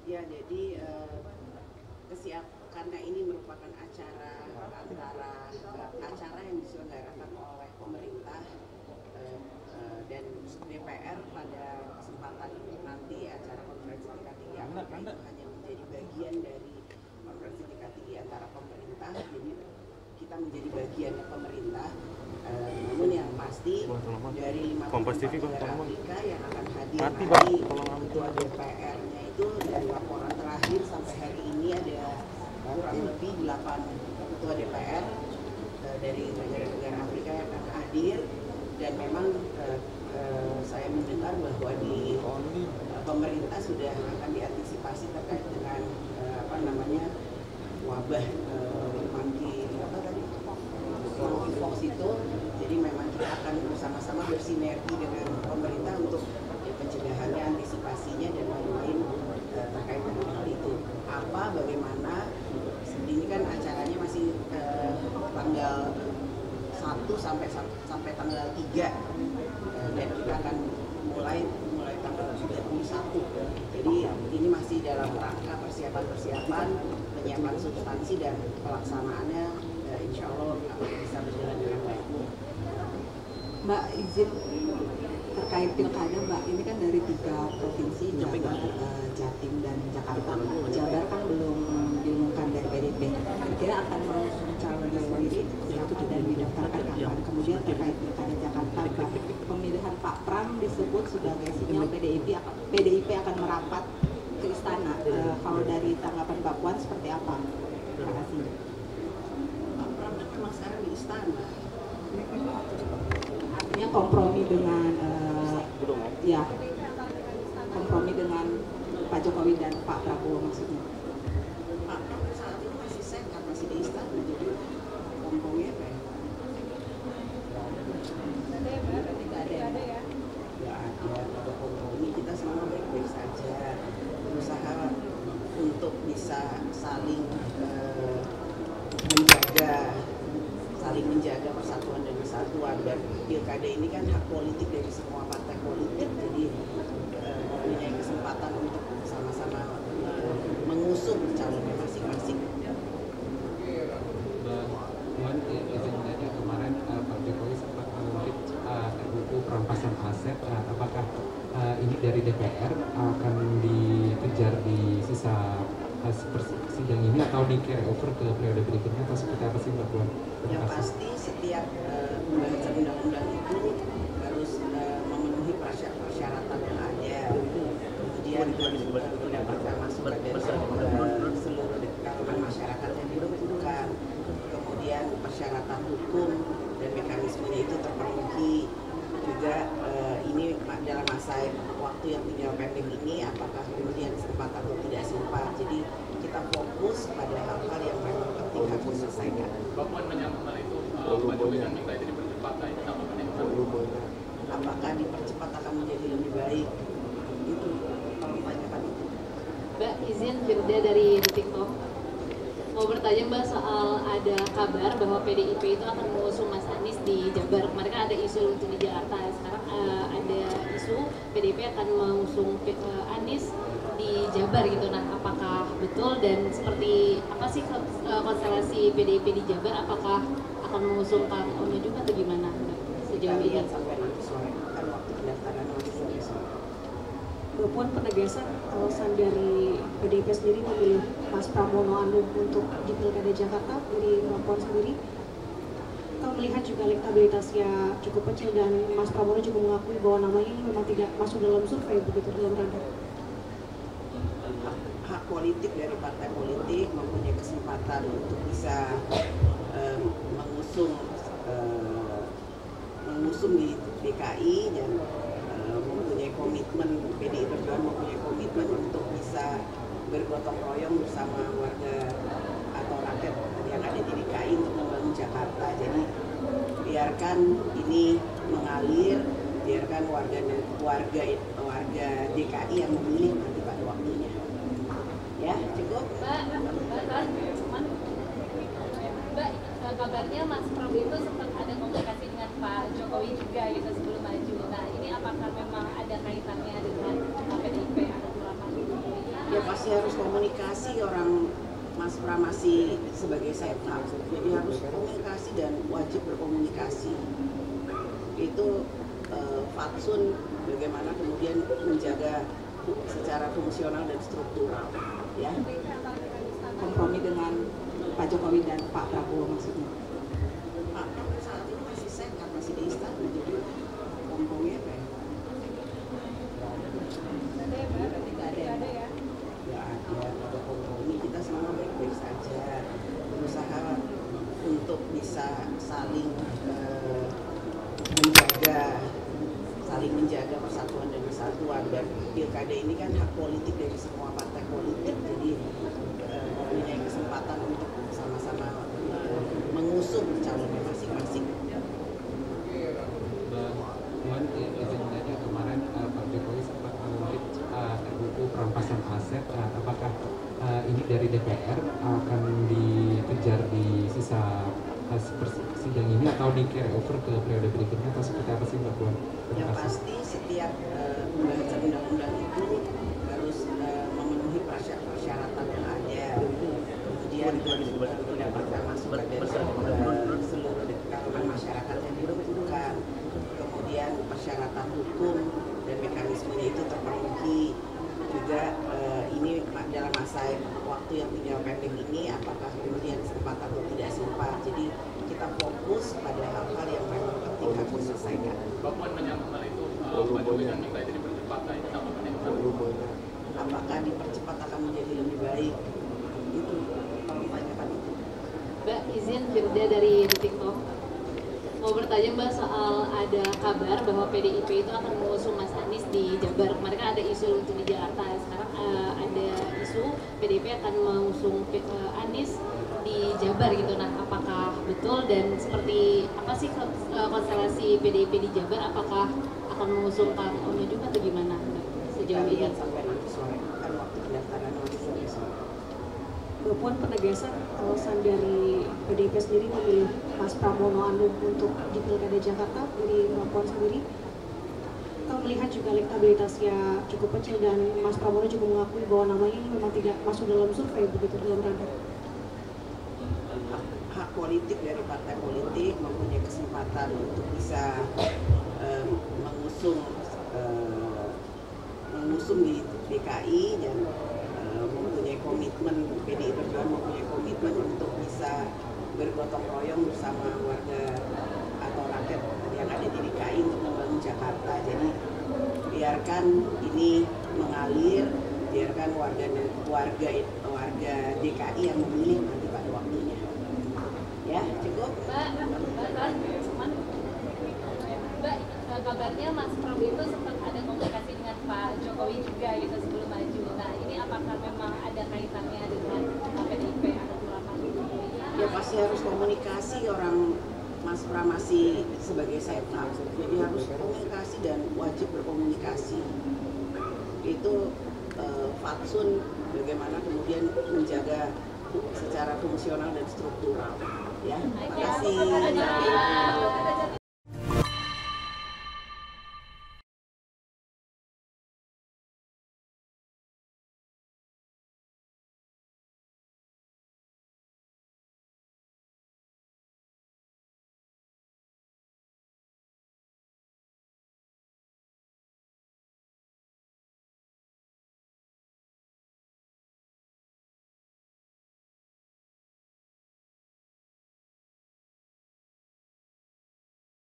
Ya, jadi karena ini merupakan acara yang diselenggarakan oleh pemerintah dan DPR pada kesempatan nanti acara konferensi tingkat tinggi Afrika itu hanya menjadi bagian dari konferensi tingkat tinggi antara pemerintah, jadi kita menjadi bagian pemerintah. Namun yang pasti dari 54 negara Afrika yang akan hadir nanti ketua DPR-nya itu dari laporan terakhir sampai hari ini ada kurang lebih 8 ketua DPR dari negara-negara Afrika yang akan hadir, dan memang saya mendengar bahwa di pemerintah sudah akan diantisipasi terkait dengan wabah monkeypox itu. Jadi memang kita akan bersama-sama bersinergi dengan pemerintah untuk pencegahannya, antisipasinya dan lain-lain terkait dengan hal itu. Bagaimana ini kan acaranya masih tanggal 1 sampai tanggal 3 dan kita akan mulai tanggal 31. Jadi ini masih dalam rangka persiapan penyiapan substansi dan pelaksanaannya insya Allah akan bisa berjalan dengan baik. Mbak, izin terkait pilkada, Mbak, ini kan dari 3 provinsi, Jabar, Jatim dan Jakarta. Jabar kan belum diumumkan dari PDIP. Kira akan mengusung calonnya sendiri dan didaftarkan kapan? Kemudian terkait pilkada Jakarta, Mbak, pemilihan Pak Pram disebut sebagai sinyal PDIP akan merapat ke istana. Kalau dari tanggapan Mbak Puan seperti apa? Terima kasih. Pak Pram kan memang sekarang di istana. Artinya kompromi dengan kompromi dengan Pak Jokowi dan Pak Prabowo maksudnya. Pak Pram saat ini masih sehat, masih di istana, jadi kompromi apa ya? Nggak ada kompromi, kita semua baik-baik saja, berusaha untuk bisa saling menjaga persatuan dan kesatuan. Dan pilkada ini kan hak politik dari semua partai politik, jadi punya kesempatan untuk sama-sama mengusung calonnya masing-masing. Puan, sebenarnya kemarin Pak Jokowi sempat mengungkit RUU perampasan aset. Apakah ini dari DPR akan dikejar di sisa sidang ini atau di carry over ke periode berikutnya, atau seperti apa sih Mbak Puan? Yang pasti setiap pembahasan undang-undang itu harus memenuhi persyaratan yang ada. Kemudian mendapatkan masukan dari seluruh kalangan masyarakat yang dibutuhkan. Kemudian persyaratan hukum dan mekanismenya itu terpenuhi. Juga ini dalam masa waktu yang tinggal pendek ini, apakah kemudian sempat atau tidak sempat. Jadi kita fokus pada hal-hal yang memang penting harus diselesaikan. Mbak Puan menyampaikan itu, Pak Jokowi kan minta itu dipercepat, apakah dipercepat akan menjadi lebih baik? Itu kalau ditanyakan itu. Mbak, izin Firda dari TikTok. Mau bertanya Mbak soal ada kabar bahwa PDIP itu akan mengusung Mas Anies di Jabar. Kemarin kan ada isu untuk di Jakarta, sekarang ada isu PDIP akan mengusung Anies di Jabar gitu. Nah, apakah betul dan seperti apa sih konstelasi PDIP di Jabar? Apakah akan mengusung Kang Ono juga atau gimana sejauh ini? Sampai nanti sore kan waktu pendaftaran masih sore. Mbak Puan, penegasan alasan dari PDIP sendiri memilih Mas Pramono Anung untuk di Pilkada Jakarta dari Mbak Puan sendiri, kalau melihat juga elektabilitasnya cukup kecil dan Mas Pramono juga mengakui bahwa namanya ini memang tidak masuk dalam survei begitu dalam rangka. Hak politik dari partai politik mempunyai kesempatan untuk bisa mengusung di DKI dan mempunyai komitmen, PDI Perjuangan mempunyai komitmen untuk bisa bergotong royong bersama warga atau rakyat yang ada di DKI untuk membangun Jakarta. Jadi biarkan ini mengalir, biarkan warga DKI yang memilih nanti pada waktunya. Ya, cukup. Mbak, kabarnya Mas Prabowo itu sempat ada komunikasi dengan Pak Jokowi juga gitu sebelum maju. Nah, ini apakah memang ada kaitannya dengan PDIP atau apa? Ya pasti harus komunikasi, orang Mas Pram masih sebagai setup, jadi harus komunikasi dan wajib berkomunikasi. Itu fatsun bagaimana kemudian menjaga secara fungsional dan struktural, ya. Kompromi dengan Pak Jokowi dan Pak Prabowo maksudnya. Pak Prabowo saat ini masih sehat, masih di istana, jadi kompromi apa ya? Ada kompromi, kita semua baik-baik saja, berusaha untuk bisa saling menjaga persatuan dan kesatuan. Dan pilkada ini kan hak politik dari semua partai politik, jadi mempunyai kesempatan untuk sama-sama mengusung calonnya masing-masing. Puan, izin tanya, kemarin Pak Jokowi sempat mengungkit RUU perampasan aset. Apakah ini dari DPR akan dikejar di sisa sidang ini atau di carry over ke periode berikutnya, atau seperti apa sih Mbak Puan? Yang pasti setiap pembahasan undang-undang itu harus memenuhi persyaratan yang ada, kemudian mendapatkan masukan dari seluruh kalangan masyarakat yang dibutuhkan, kemudian persyaratan hukum dan mekanismenya itu terpenuhi juga. Ini dalam masa waktu yang tinggal pendek ini, apakah kemudian sempat atau tidak sempat, jadi kita fokus pada hal-hal yang memang penting harus diselesaikan. Mbak Puan menyambut hal itu, Pak Jokowi kan minta itu dipercepat, nah ini apa apakah dipercepat akan menjadi lebih baik, itu kalau ditanyakan itu. Mbak, izin Firda dari TikTok. Mau bertanya Mbak soal ada kabar bahwa PDIP itu akan mengusung Mas Anies di Jabar. Kemarin kan ada isu untuk di Jakarta. Sekarang ada isu PDIP akan mengusung Anies di Jabar gitu. Nah, apakah betul dan seperti apa sih konstelasi PDIP di Jabar? Apakah akan mengusung Kang Ono juga atau gimana Mbak sejauh ini? Sampai nanti sore, kan waktu pendaftaran nanti sore. Mbak Puan, penegasan alasan dari PDIP sendiri memilih Mas Pramono Anung untuk di Pilkada Jakarta dari Mbak Puan sendiri, kalau melihat juga elektabilitasnya cukup kecil dan Mas Pramono juga mengakui bahwa namanya ini memang tidak masuk dalam survei begitu dalam radar. Hak politik dari partai politik mempunyai kesempatan untuk bisa mengusung di DKI dan mempunyai komitmen, PDI Perjuangan mempunyai komitmen untuk bisa bergotong royong bersama warga atau rakyat yang ada di DKI untuk membangun Jakarta. Jadi biarkan ini mengalir, biarkan warga DKI yang memilih nanti pada waktunya. Ya, cukup. Mbak, kabarnya Mas Pram itu sempat ada komunikasi dengan Pak Jokowi juga gitu sebelum maju. Nah, ini apakah memang ada kaitannya dengan PDIP atau apa? Ya pasti harus komunikasi, orang Mas Pram masih sebagai setup, jadi harus komunikasi dan wajib berkomunikasi. Itu fatsun bagaimana kemudian menjaga secara fungsional dan struktural. Ya, terima kasih.